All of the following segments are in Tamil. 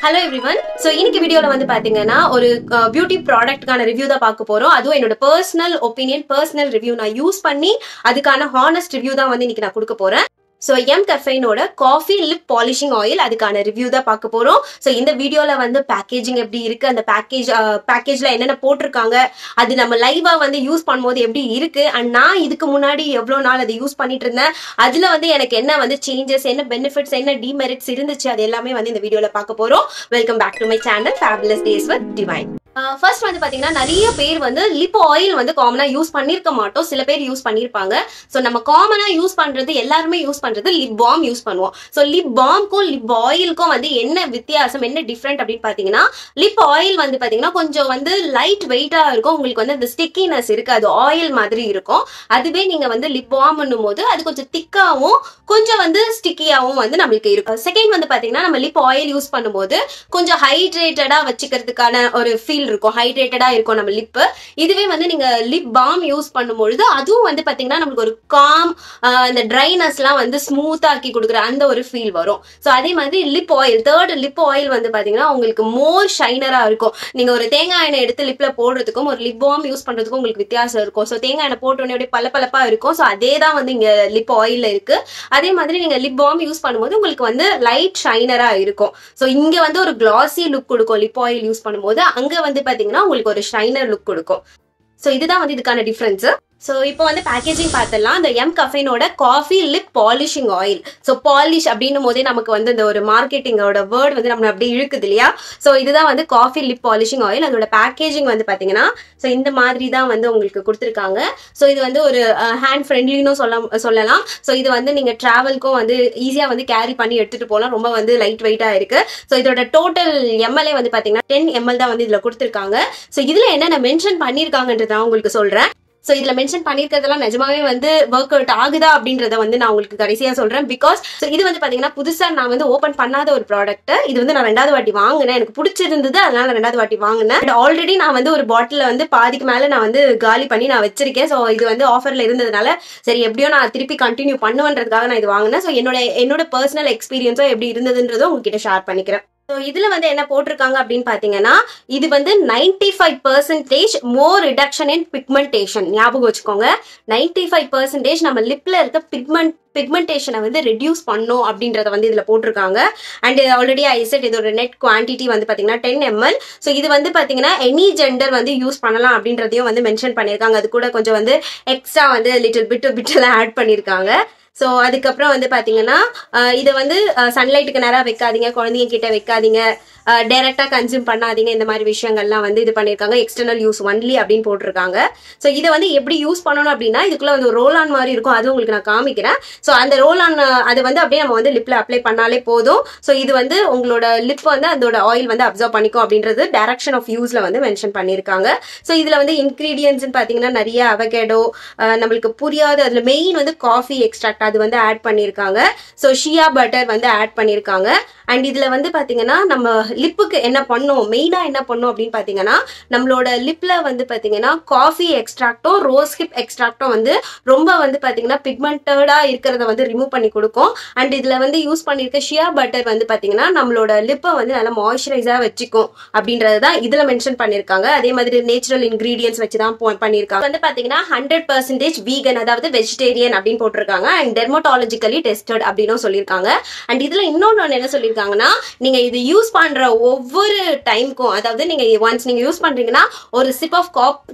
Hello everyone. So இன்னைக்கு வீடியோல வந்து பாத்தீங்கன்னா ஒரு பியூட்டி ப்ராடக்ட்கான ரிவ்யூ தான் பார்க்க போறோம். அதுவும் என்னோட பர்சனல் ஒபினியன், பர்சனல் ரிவ்யூ நான் யூஸ் பண்ணி அதுக்கான ஹானஸ்ட் ரிவ்யூ தான் வந்து இன்னைக்கு நான் கொடுக்க போறேன். So M Caffeine-ஓட காஃபி லிப் பாலிஷிங் ஆயில் அதுக்கான ரிவ்யூ தான் பார்க்க போறோம். ஸோ இந்த வீடியோல வந்து பேக்கேஜிங் எப்படி இருக்கு, அந்த பேக்கேஜ்ல என்னென்ன போட்டிருக்காங்க, அது நம்ம லைவா வந்து யூஸ் பண்ணும்போது எப்படி இருக்கு, அண்ட் நான் இதுக்கு முன்னாடி எவ்வளவு நாள் அதை யூஸ் பண்ணிட்டு இருந்தேன், அதுல வந்து எனக்கு என்ன வந்து சேஞ்சஸ், என்ன பெனிஃபிட்ஸ், என்ன டிமெரிட்ஸ் இருந்துச்சு, அது எல்லாமே வந்து இந்த வீடியோல பார்க்க போறோம். Welcome back to my channel fabulous days with Divine. First வந்து பாத்தீங்கன்னா நிறைய பேர் வந்து லிப் ஆயில் வந்து காமனா யூஸ் பண்ணிருக்க மாட்டோம், சில பேர் யூஸ் பண்ணிருப்பாங்க. ஸோ நம்ம காமனா யூஸ் பண்றது, எல்லாருமே யூஸ் பண்றது லிப் பாம் யூஸ் பண்ணுவோம். ஸோ லிப் பாம்க்கும் லிப் ஆயிலுக்கும் வந்து என்ன வித்தியாசம், என்ன டிஃப்ரெண்ட் அப்படின்னு பாத்தீங்கன்னா, லிப் ஆயில் வந்து பாத்தீங்கன்னா கொஞ்சம் வந்து லைட் வெயிட்டா இருக்கும், உங்களுக்கு வந்து அந்த ஸ்டிக்கினஸ் இருக்கு, அது ஆயில் மாதிரி இருக்கும். அதுவே நீங்க வந்து லிப் பாம் பண்ணும் போது அது கொஞ்சம் திக்காவும் கொஞ்சம் வந்து ஸ்டிக்கியாவும் வந்து நம்மளுக்கு இருக்கும். செகண்ட் வந்து பாத்தீங்கன்னா, நம்ம லிப் ஆயில் யூஸ் பண்ணும்போது கொஞ்சம் ஹைட்ரேட்டடா வச்சுக்கிறதுக்கான ஒரு ஃபீல் இருக்கும், ஹைட்ரேட்டடா இருக்கும் நம்ம லிப். இதுவே வந்து நீங்க லிப் பாம் யூஸ் பண்ணும்பொழுது அதுவும் வந்து பாத்தீங்கன்னா நமக்கு ஒரு காம், இந்த ட்ரைனஸ் எல்லாம் வந்து ஸ்மூத்தா ஆக்கி கொடுக்குற அந்த ஒரு ஃபீல் வரும். ஸோ அதே மாதிரி lip oil, third lip oil வந்து பாத்தீங்கன்னா உங்களுக்கு மோர் ஷைனரா இருக்கும். நீங்க ஒரு தேங்காய் எண்ணெய் எடுத்து லிப்ல போடுறதுக்கும் ஒரு லிப் பாம் யூஸ் பண்றதுக்கும் உங்களுக்கு வித்தியாசம் இருக்கும். ஸோ தேங்காய் எண்ணெய் போட்டோன்னே அப்படியே பளபளப்பா இருக்கும். ஸோ அதே தான் வந்து இங்க லிப் ஆயில்ல இருக்கு. அதே மாதிரி நீங்க லிப் பாம் யூஸ் பண்ணும்போது உங்களுக்கு வந்து லைட் ஷைனரா இருக்கும். ஸோ இங்க வந்து ஒரு கிளாசி லுக் கொடுக்கும் லிப் ஆயில் யூஸ் பண்ணும்போது, அங்க வந்து பாத்தீங்கன்னா உங்களுக்கு ஒரு ஷைனர் லுக் கொடுக்கும். ஸோ இதுதான் வந்து இதுக்கான டிஃபரன்ஸ். ஸோ இப்போ வந்து பேக்கேஜிங் பார்த்துடலாம். இந்த M Caffeine-ஓட coffee lip polishing oil. So polish அப்படின்னும் போதே நமக்கு வந்து இந்த ஒரு மார்க்கெட்டிங்கோட வேர்ட் வந்து நம்ம அப்படியே இழுக்குது இல்லையா. ஸோ இதுதான் வந்து காஃபி லிப் பாலிஷிங் ஆயில். அதோட பேக்கேஜிங் வந்து பார்த்தீங்கன்னா ஸோ இந்த மாதிரி தான் வந்து உங்களுக்கு கொடுத்துருக்காங்க. ஸோ இது வந்து ஒரு ஹேண்ட் ஃப்ரெண்ட்லின்னு சொல்லலாம். ஸோ இது வந்து நீங்கள் ட்ராவல்க்கும் வந்து ஈஸியாக வந்து கேரி பண்ணி எடுத்துகிட்டு போகலாம், ரொம்ப வந்து லைட் வெயிட்டாக இருக்கு. ஸோ இதோட டோட்டல் எம்எல்ஏ வந்து பார்த்தீங்கன்னா 10 ml தான் வந்து இதில் கொடுத்துருக்காங்க. ஸோ இதில் என்னென்ன மென்ஷன் பண்ணியிருக்காங்கன்றத நான் உங்களுக்கு சொல்கிறேன். ஸோ இதுல மென்ஷன் பண்ணிருக்கிறதெல்லாம் நிஜமாவே வந்து ஒர்க் அவுட் ஆகுதா அப்படின்றத வந்து நான் உங்களுக்கு கடைசியா சொல்றேன். பிகாஸ் ஸோ இது வந்து பாத்தீங்கன்னா புதுசா நான் வந்து ஓப்பன் பண்ணாத ஒரு ப்ராடக்ட். இது வந்து நான் 2வது வாட்டி வாங்கினேன், எனக்கு பிடிச்சிருந்தது, அதனால 2வது வாட்டி வாங்கினேன். ஆல்ரெடி நான் வந்து ஒரு பாட்டில வந்து பாதிக்கு மேல நான் வந்து காலி பண்ணி நான் வச்சிருக்கேன். ஸோ இது வந்து ஆஃபர்ல இருந்ததுனால சரி எப்படியோ நான் திருப்பி கண்டினியூ பண்ணுவேன்றதுக்காக நான் இது வாங்கினேன். ஸோ என்னோட பர்சனல் எக்ஸ்பீரியன்ஸோ எப்படி இருந்ததுன்றதும் உங்ககிட்ட ஷேர் பண்ணிக்கிறேன். ஸோ இதுல வந்து என்ன போட்டிருக்காங்க அப்படின்னு பாத்தீங்கன்னா, இது வந்து 95% மோர் ரிடக்ஷன் இன் பிக்மெண்டேஷன். ஞாபகம் வச்சுக்கோங்க, 95% நம்ம லிப்ல இருக்க பிக்மெண்டேஷனை வந்து ரெடியூஸ் பண்ணும் அப்படின்றத வந்து இதுல போட்டிருக்காங்க. அண்ட் ஆல்ரெடி ஐ செட் இதோட நெட் குவான்டிட்டி வந்து பாத்தீங்கன்னா 10 ml. ஸோ இது வந்து பாத்தீங்கன்னா எனி ஜெண்டர் வந்து யூஸ் பண்ணலாம் அப்படின்றதையும் வந்து மென்ஷன் பண்ணியிருக்காங்க. அது கூட கொஞ்சம் வந்து எக்ஸ்ட்ரா வந்து லிட்டில் பிட்டெல்லாம் ஆட் பண்ணியிருக்காங்க. ஸோ அதுக்கப்புறம் வந்து பாத்தீங்கன்னா இதை வந்து சன்லைட்டுக்கு நேரம் வைக்காதீங்க, குழந்தைங்க கிட்ட வைக்காதீங்க, டைரக்டா கன்சியூம் பண்ணாதீங்க, இந்த மாதிரி விஷயங்கள்லாம் வந்து இது பண்ணியிருக்காங்க. எக்ஸ்டர்னல் யூஸ் ஒன்லி அப்படின்னு போட்டிருக்காங்க. ஸோ இதை வந்து எப்படி யூஸ் பண்ணணும் அப்படின்னா, இதுக்குள்ள வந்து ஒரு ரோல் ஆன் மாதிரி இருக்கும், அது உங்களுக்கு நான் காமிக்கிறேன். ஸோ அந்த ரோல் ஆன் அதை வந்து அப்படியே நம்ம வந்து லிப்ல அப்ளை பண்ணாலே போதும். ஸோ இது வந்து உங்களோட லிப் வந்து அதோட ஆயில் வந்து அப்சர்வ் பண்ணிக்கும் அப்படின்றது டைரக்ஷன் ஆஃப் யூஸ்ல வந்து மென்ஷன் பண்ணியிருக்காங்க. ஸோ இதுல வந்து இன்கிரீடியன்ஸ் பாத்தீங்கன்னா நிறைய அவகேடோ, நம்மளுக்கு புரியாத அதுல மெயின் வந்து காஃபி எக்ஸ்ட்ராக்ட் அது வந்து ஆட் பண்ணியிருக்காங்க. ஸோ ஷியா பட்டர் வந்து ஆட் பண்ணியிருக்காங்க. அண்ட் இதுல வந்து பாத்தீங்கன்னா நம்ம லிப்புக்கு என்ன பண்ணும், மெயினா என்ன பண்ணும் அப்படின்னு பாத்தீங்கன்னா, நம்மளோட லிப்ல வந்து பாத்தீங்கன்னா காஃபி எக்ஸ்ட்ராக்டும் ரோஸ் ஹிப் எக்ஸ்ட்ராக்டும் வந்து ரொம்ப வந்து பாத்தீங்கன்னா பிக்மெண்டடா இருக்கிறத வந்து ரிமூவ் பண்ணி கொடுக்கும். அண்ட் இதுல வந்து யூஸ் பண்ணிருக்க ஷியா பட்டர் வந்து பாத்தீங்கன்னா நம்மளோட லிப்பை வந்து நல்லா மாய்ஸ்சரைஸா வச்சுக்கும் அப்படின்றதுதான் இதுல மென்ஷன் பண்ணிருக்காங்க. அதே மாதிரி நேச்சுரல் இன்கிரீடியன்ஸ் வச்சுதான் பண்ணிருக்காங்க. வந்து பாத்தீங்கன்னா 100% வீகன், அதாவது வெஜிடேரியன் அப்படின்னு போட்டிருக்காங்க. அண்ட் டெர்மட்டாலஜிக்கலி டெஸ்டட் அப்படின்னு சொல்லியிருக்காங்க. அண்ட் இதுல இன்னொன்னு என்ன சொல்லியிருக்காங்கன்னா, நீங்க இது யூஸ் பண்ற ஒவ்வொரு டைமுக்கும், அதாவது நீங்க ஒன்ஸ் நீங்க யூஸ் பண்றீங்கன்னா ஒரு சிப் ஆஃப்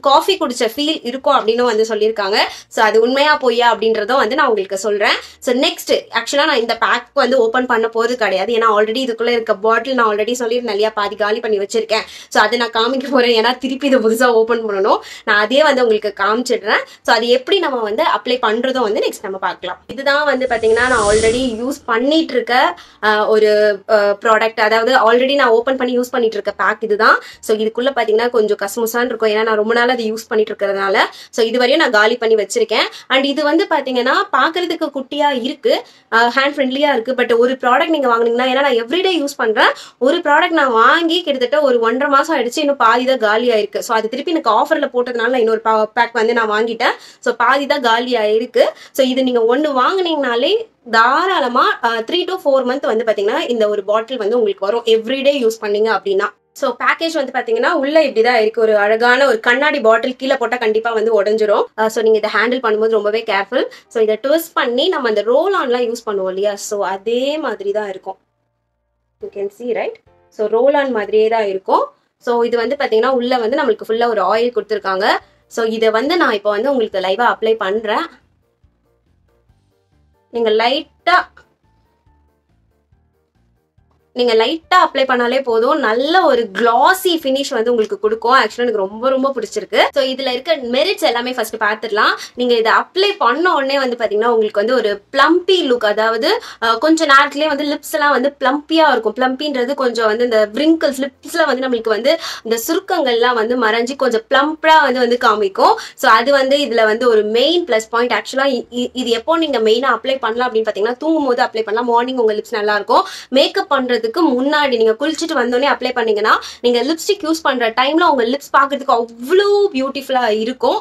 காஃபி குடிச்ச ஃபீல் இருக்கும் அப்படின்னு வந்து சொல்லியிருக்காங்க. ஸோ அது உண்மையா பொய்யா அப்படின்றதும் வந்து நான் உங்களுக்கு சொல்றேன். ஸோ நெக்ஸ்ட் ஆக்சுவலா நான் இந்த பேக் வந்து ஓப்பன் பண்ண போறது கிடையாது, ஏன்னா ஆல்ரெடி இதுக்குள்ள இருக்க பாட்டில் நான் ஆல்ரெடி சொல்லியிருந்தேன் இல்லையா, பாதி காலி பண்ணி வச்சிருக்கேன். ஸோ அதை நான் காமிக்க போறேன், ஏன்னா திருப்பி இதை புதுசா ஓப்பன் பண்ணணும். நான் அதே வந்து உங்களுக்கு காமிச்சிடுறேன். ஸோ அது எப்படி நம்ம வந்து அப்ளை பண்றதும் வந்து நெக்ஸ்ட் நம்ம பார்க்கலாம். இதுதான் வந்து பாத்தீங்கன்னா நான் ஆல்ரெடி யூஸ் பண்ணிட்டு இருக்க ஒரு ப்ராடக்ட், அதாவது ஆல்ரெடி நான் ஓப்பன் பண்ணி யூஸ் பண்ணிட்டு இருக்க பேக் இதுதான். ஸோ இதுக்குள்ள பாத்தீங்கன்னா கொஞ்சம் கசமுசான்னு இருக்கும், ஏன்னா நான் ரொம்ப நாள் அதை யூஸ் பண்ணிட்டு இருக்கிறதுனால. ஸோ இது வரையும் நான் காலி பண்ணி வச்சிருக்கேன். அண்ட் இது வந்து பாத்தீங்கன்னா பாக்குறதுக்கு குட்டியா இருக்கு, ஹேண்ட் ஃப்ரெண்ட்லியா இருக்கு. பட் ஒரு ப்ராடக்ட் நீங்க வாங்குனீங்கன்னா, ஏன்னா நான் எவ்ரிடே யூஸ் பண்றேன், ஒரு ப்ராடக்ட் நான் வாங்கி கிட்டத்தட்ட ஒரு 1.5 மாசம் ஆயிடுச்சு, இன்னும் பாதி தான் காலி ஆயிருக்கு. ஸோ அது திருப்பி எனக்கு ஆஃபர்ல போட்டதுனால நான் இன்னொரு பேக் வந்து நான் வாங்கிட்டேன். ஸோ பாதி தான் காலி ஆயிருக்கு. ஸோ இது நீங்க ஒன்னு வாங்கினீங்கனாலே தாராளமா 3 to 4 month வந்து பாத்தீங்கன்னா இந்த ஒரு பாட்டில் வந்து உங்களுக்கு வரும் எவ்ரிடே யூஸ் பண்ணீங்க அப்படின்னா. ஸோ பேக்கேஜ் வந்து பாத்தீங்கன்னா உள்ள இப்படிதான் இருக்கு. ஒரு அழகான ஒரு கண்ணாடி பாட்டில், கீழே போட்டா கண்டிப்பா வந்து உடஞ்சிரும். ஸோ நீங்க இதை ஹேண்டில் பண்ணும்போது ரொம்பவே கேர்ஃபுல். ஸோ இதை ட்விஸ்ட் பண்ணி நம்ம அந்த ரோல் ஆன்லாம் யூஸ் பண்ணுவோம் இல்லையா, ஸோ அதே மாதிரி தான் இருக்கும். You can see right. So roll on மாதிரியே தான் இருக்கும். ஸோ இது வந்து பாத்தீங்கன்னா உள்ள வந்து நம்மளுக்கு ஃபுல்லா ஒரு ஆயில் கொடுத்துருக்காங்க. ஸோ இதை வந்து நான் இப்போ வந்து உங்களுக்கு லைவா அப்ளை பண்றேன். நீங்க லைட்டா அப்ளை பண்ணாலே போதும், நல்ல ஒரு கிளாசி ஃபினிஷ் வந்து உங்களுக்கு கொடுக்கும். ஆக்சுவலா எனக்கு ரொம்ப ரொம்ப பிடிச்சிருக்கு. ஸோ இதுல இருக்க மெரிட்ஸ் எல்லாமே ஃபர்ஸ்ட் பார்த்துடலாம். நீங்க இதை அப்ளை பண்ண உடனே வந்து பாத்தீங்கன்னா உங்களுக்கு வந்து ஒரு பிளம்பி லுக், அதாவது கொஞ்ச நேரத்திலேயே வந்து லிப்ஸ் எல்லாம் வந்து பிளம்பியா இருக்கும். பிளம்பின்றது கொஞ்சம் வந்து இந்த விரிங்கிள்ஸ் லிப்ஸ்ல வந்து நம்மளுக்கு வந்து இந்த சுருக்கங்கள்லாம் வந்து மறைஞ்சி கொஞ்சம் பிளம்பா வந்து காமிக்கும். ஸோ அது வந்து இதுல வந்து ஒரு மெயின் பிளஸ் பாயிண்ட். ஆக்சுவலா இது எப்போ நீங்க மெயினா அப்ளை பண்ணலாம் அப்படின்னு பாத்தீங்கன்னா தூங்கும் போது அப்ளை பண்ணலாம். மார்னிங் உங்க லிப்ஸ் நல்லா இருக்கும். மேக்கப் பண்றதுக்கு முன்னாடி நீங்க குளிச்சுட்டு வந்தோடனே அப்ளை பண்ணீங்கன்னா நீங்க லிப்ஸ்டிக் யூஸ் பண்ற டைம்ல உங்க லிப்ஸ் பாக்குறதுக்கு அவ்வளவு பியூட்டிஃபுல்லா இருக்கும்.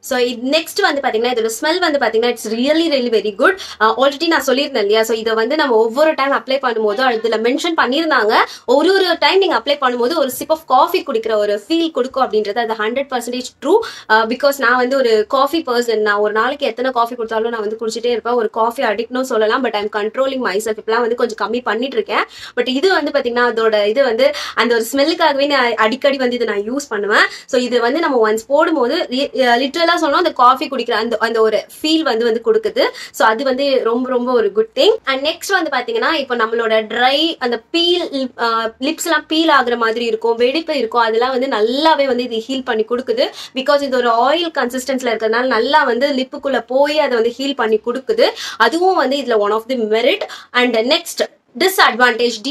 ஸோ நெக்ஸ்ட் வந்து பாத்தீங்கன்னா இதோட ஸ்மெல் வந்து பாத்தீங்கன்னா it's really very good. Already நான் சொல்லியிருந்தேன் இல்லையா, ஸோ இதை வந்து நம்ம ஒவ்வொரு டைம் அப்ளை பண்ணும்போது அதுல மென்ஷன் பண்ணியிருந்தாங்க, ஒரு டைம் நீங்க அப்ளை பண்ணும்போது ஒரு சிப் ஆஃப் காஃபி குடிக்கிற ஒரு ஃபீல் கொடுக்கும் அப்படின்றது அது 100% ட்ரூ. பிகாஸ் நான் வந்து ஒரு காஃபி பர்சன். நான் ஒரு நாளைக்கு எத்தனை காஃபி கொடுத்தாலும் நான் வந்து குடிச்சிட்டே இருப்பேன். ஒரு காஃபி அடிக்ட்னு சொல்லலாம். But I'm controlling my self. இப்பெல்லாம் வந்து கொஞ்சம் கம்மி பண்ணிட்டு இருக்கேன். பட் இது வந்து பாத்தீங்கன்னா அதோட இது வந்து அந்த ஒரு ஸ்மெல்லுக்காகவே நான் அடிக்கடி வந்து இதை நான் யூஸ் பண்ணுவேன். ஸோ இது வந்து நம்ம ஒன்ஸ் போடும்போது லிட்டரலா சொன்னோம் அந்த காஃபி குடிக்கிற அந்த ஒரு ஃபீல் வந்து கொடுக்குது. ஸோ அது வந்து ரொம்ப ரொம்ப ஒரு குட் திங். அண்ட் நெக்ஸ்ட் வந்து பாத்தீங்கன்னா இப்போ நம்மளோட ட்ரை அந்த பீல் லிப்ஸ் எல்லாம் பீல் ஆகுற மாதிரி இருக்கும், வெடிப்பு இருக்கும், அதெல்லாம் வந்து நல்லாவே வந்து இது ஹீல் பண்ணி கொடுக்குது. பிகாஸ் இது ஒரு ஆயில் கன்சிஸ்டன்ஸ்ல இருக்கிறதுனால நல்லா வந்து லிப்புக்குள்ள போய் அதை வந்து ஹீல் பண்ணி கொடுக்குது. அதுவும் வந்து இதுல one of the merit. And next disadvantage,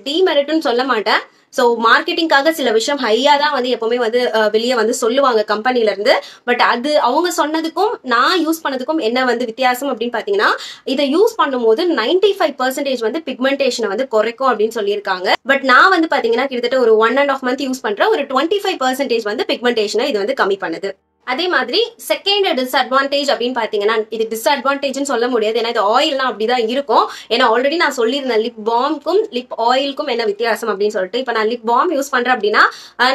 டிமெரிட்னு சொல்ல மாட்டேன். ஸோ மார்க்கெட்டிங்காக சில விஷயம் ஹையா தான் வந்து எப்பவுமே வந்து வெளியே வந்து சொல்லுவாங்க கம்பெனில இருந்து. பட் அது அவங்க சொன்னதுக்கும் நான் யூஸ் பண்ணதுக்கும் என்ன வந்து வித்தியாசம் அப்படின்னு பாத்தீங்கன்னா, இதை யூஸ் பண்ணும்போது 95% வந்து பிக்மெண்டேஷனை வந்து குறைக்கும் அப்படின்னு சொல்லியிருக்காங்க. பட் நான் வந்து பாத்தீங்கன்னா கிட்டத்தட்ட ஒரு 1.5 month யூஸ் பண்றேன். ஒரு 25% வந்து பிக்மெண்டேஷனை இது வந்து கம்மி பண்ணுது. அதே மாதிரி செகண்ட் டிஸ்அட்வான்டேஜ் அப்படின்னு பாத்தீங்கன்னா, இது டிஸ்அட்வான்டேஜ்னு சொல்ல முடியாது, ஏன்னா இது ஆயில்னா அப்படிதான் இருக்கும். ஏன்னா ஆல்ரெடி நான் சொல்லியிருந்தேன் லிப் பாம்க்கும் லிப் ஆயிலுக்கும் என்ன வித்தியாசம் அப்படின்னு சொல்லிட்டு. இப்போ நான் லிப் பாம் யூஸ் பண்றேன் அப்படின்னா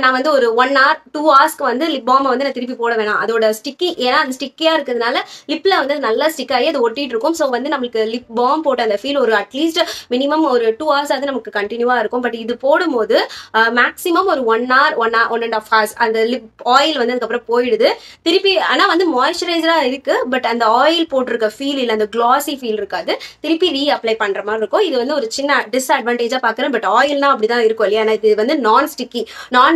நான் வந்து ஒரு 1 hour 2 hours வந்து லிப் பாம் வந்து நான் திருப்பி போட வேணாம். அதோட ஸ்டிக்கி, ஏன்னா அது ஸ்டிக்கியா இருக்கிறதுனால லிப்ல வந்து நல்லா ஸ்டிக் ஆகி அது ஒட்டிட்டு இருக்கும். ஸோ வந்து நம்மளுக்கு லிப் பாம் போட்ட அந்த ஃபீல் ஒரு அட்லீஸ்ட் மினிமம் ஒரு 2 hours அது நமக்கு கண்டினியூவா இருக்கும். பட் இது போடும்போது மேக்ஸிமம் ஒரு 1 hour 1.5 hours அந்த லிப் ஆயில் வந்து அதுக்கப்புறம் போயிடுது திருப்பி. ஆனா வந்து மாய்ஸ்சரைசரா இருக்கு, பட் அந்த ஆயில் போட்டிருக்க ஃபீல் இல்ல, அந்த கிளாசி ஃபீல் இருக்காது. திருப்பி ரீ அப்ளை பண்ற மாதிரி இருக்கும். இது வந்து ஒரு சின்ன டிஸ்அட்வான்டேஜா பாக்குறேன். பட் ஆயில்னா அப்படிதான் இருக்கும் இல்லையா. இது வந்து நான்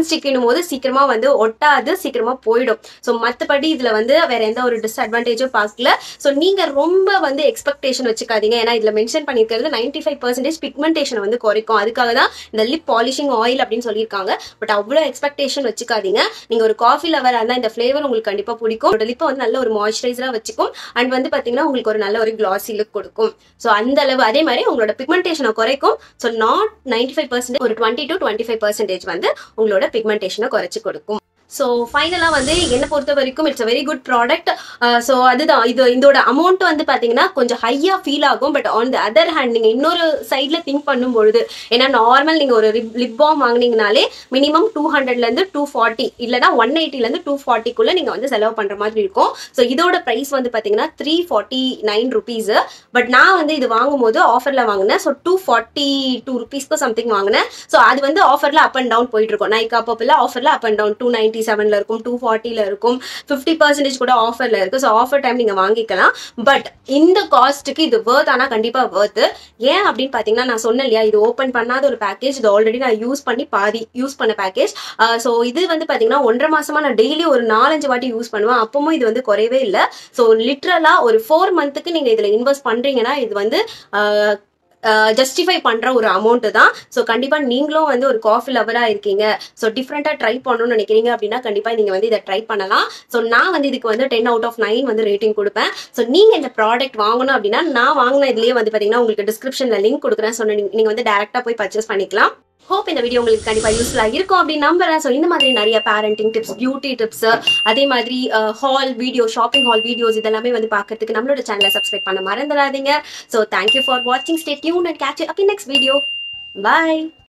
ஸ்டிக்கினும் போது சீக்கிரமா வந்து ஒட்டாது, சீக்கிரமா போயிடும். ஸோ மற்றபடி இதுல வந்து வேற எந்த ஒரு டிஸ்அட்வான்டேஜும் பார்க்கல. ஸோ நீங்க ரொம்ப வந்து எக்ஸ்பெக்டேஷன் வச்சுக்காதீங்க. ஏன்னா இதுல மென்ஷன் பண்ணிருக்கிறது 95% பிக்மெண்டேஷன் வந்து குறைக்கும். அதுக்காக தான் இந்த லிப் பாலிஷிங் ஆயில் அப்படின்னு சொல்லியிருக்காங்க. பட் அவ்வளவு எக்ஸ்பெக்டேஷன் வச்சுக்காதீங்க. நீங்க ஒரு காஃபி லவர் இருந்தா இந்த ஃபிளேவர் உங்களுக்கு கண்டிப்பா பிடிக்கும். லிப்பை வந்து நல்ல ஒரு மாய்ஸ்சரைசரா வச்சுக்கும். அண்ட் வந்து பாத்தீங்கன்னா உங்களுக்கு ஒரு நல்ல ஒரு கிளாசி லுக் கொடுக்கும். ஸோ அந்த அளவு. அதே மாதிரி உங்களோட பிக்மெண்டேஷனை குறைக்கும். ஸோ நாட் 95%, ஒரு 20 to 25% வந்து உங்களோட பிக்மெண்டேஷனை குறைச்சு கொடுக்கும். ஸோ ஃபைனலாக வந்து என்னை பொறுத்த வரைக்கும் it's a very good product. So அதுதான் இதோட அமௌண்ட் வந்து பார்த்தீங்கன்னா கொஞ்சம் ஹையாக ஃபீல் ஆகும். But on the other hand நீங்கள் இன்னொரு சைடில் திங்க் பண்ணும்பொழுது, ஏன்னா நார்மல் நீங்கள் ஒரு லிப் பாம் வாங்கினீங்கனாலே மினிமம் 200 240 இல்லைனா 180 240 நீங்கள் வந்து செலவு பண்ணுற மாதிரி இருக்கும். ஸோ இதோட ப்ரைஸ் வந்து பார்த்தீங்கன்னா 349 rupees. பட் நான் வந்து இது வாங்கும்போது ஆஃபரில் வாங்கினேன். ஸோ 242 rupeesக்கு சம்திங் வாங்கினேன். ஸோ அது வந்து ஆஃபரில் அப் அண்ட் டவுன் போயிட்டு இருக்கும். நைக்கா பாப்பில் ஆஃபரில் அப் அண்ட் டவுன் 297 இருக்கும், 240 இருக்கும், 50% கூட ஆஃபர்ல இருக்கு. ஸோ ஆஃபர் டைம் நீங்க வாங்கிக்கலாம். பட் இந்த காஸ்ட்டுக்கு இது வர்த், ஆனா கண்டிப்பா வர்த். ஏன் அப்படின்னு பாத்தீங்கன்னா, நான் சொன்னேன் இல்லையா, இது ஓபன் பண்ணாத ஒரு பேக்கேஜ். இது ஆல்ரெடி நான் யூஸ் பண்ணி பாதி யூஸ் பண்ண பேக்கேஜ். ஸோ இது வந்து பாத்தீங்கன்னா 1.5 மாசமா நான் டெய்லி ஒரு 4-5 வாட்டி யூஸ் பண்ணுவேன். அப்பவும் இது வந்து குறையவே இல்லை. ஸோ லிட்ரலா ஒரு 4 monthக்கு நீங்க இதுல இன்வெஸ்ட் பண்றீங்கன்னா இது வந்து ஜஸ்டிஃபை பண்ற ஒரு அமௌண்ட் தான். ஸோ கண்டிப்பா நீங்களும் வந்து ஒரு காஃபி லவரா இருக்கீங்க, ஸோ டிஃப்ரெண்டா ட்ரை பண்ணணும்னு நினைக்கிறீங்க அப்படின்னா கண்டிப்பா நீங்க வந்து இதை ட்ரை பண்ணலாம். ஸோ நான் வந்து இதுக்கு வந்து 10 out of 9 வந்து ரேட்டிங் கொடுப்பேன். ஸோ நீங்க இந்த ப்ராடக்ட் வாங்கணும் அப்படின்னா நான் வாங்கின இதுலயே வந்து பாத்தீங்கன்னா உங்களுக்கு டிஸ்கிரிப்ஷன்ல லிங்க் கொடுக்குறேன். ஸோ நீங்க வந்து டைரக்டா போய் பர்ச்சேஸ் பண்ணிக்கலாம். ஹோப் இந்த வீடியோ உங்களுக்கு கண்டிப்பா யூஸ்ஃபுல்லா இருக்கும் அப்படின்னு நம்புறேன். ஸோ இந்த மாதிரி நிறைய பேரண்டிங் டிப்ஸ், பியூட்டி டிப்ஸ், அதே மாதிரி hall video, shopping hall videos இதெல்லாமே வந்து பார்க்கறதுக்கு நம்மளோட சேனலை சப்ஸ்கிரைப் பண்ண மறந்துடாதீங்க. ஸோ தேங்க்யூ ஃபார் வாட்சிங். Stay tuned and catch you up in next video. Bye.